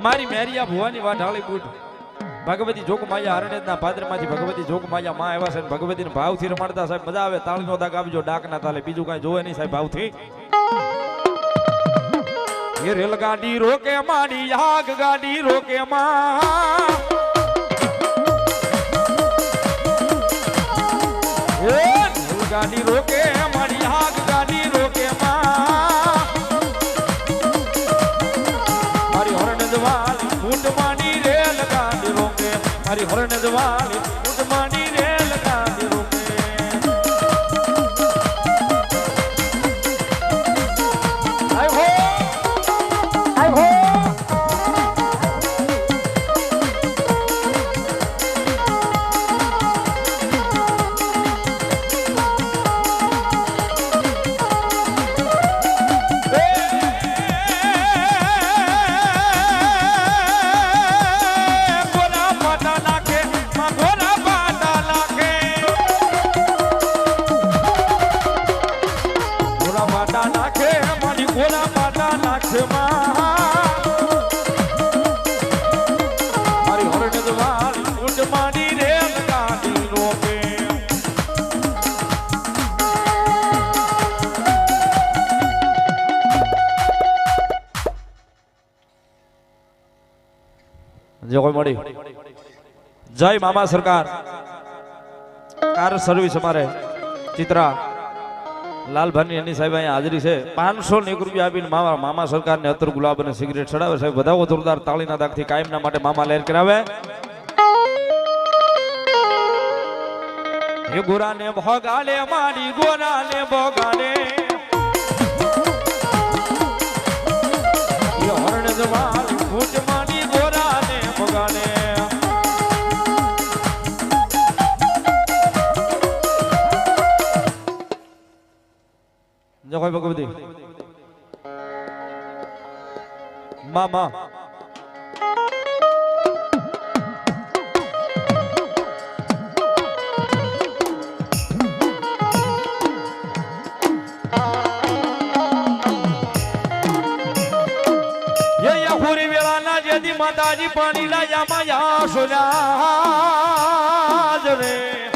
મારી મેરિયા ભુવાની વા ઢાળી બૂટ ભગવતી જોગમાયા હરણેજના પાદરમાંથી ભગવતી જોગમાયા માં આવ્યા છે ભગવતીને ભાવથી રમાડતા સાહેબ મજા આવે તાળીનો દાગ આપજો ડાકના તાલે બીજું કાંઈ જોવે નહીં સાહેબ ભાવથી એ રેલગાડી રોકે માડી આગ ગાડી રોકે માં એ રેલગાડી રોકે માડી આગ ગાડી રોકે માં મારી હરણેજ વાલી ફૂટ માડી રેલગાડી રોકે મારી હરણેજ વાલી ફૂટ માડી રેલગાડી રોકે આય હો જે કોઈ મળી જય મામા સરકાર કાર સર્વિસ અમારે ચિત્રા લાલભાની એની સાહેબ અહીંયા હાજરી છે 501 રૂપિયા આપીને મામા સરકારને અત્તર ગુલાબ અને સિગરેટ ચડાવે સાહેબ વધાવો જોરદાર તાળીના દાગથી કાયમના માટે મામા લહેર કરાવે એ ગોરાને ભોગાલે મારી ગોરાને ભોગાલે એ હરણ જવાલ ફૂટ મારી ગોરાને ભોગાલે જો કોઈ ભગવતી મામા માતાજી પાણી લાયા માયા સોના રે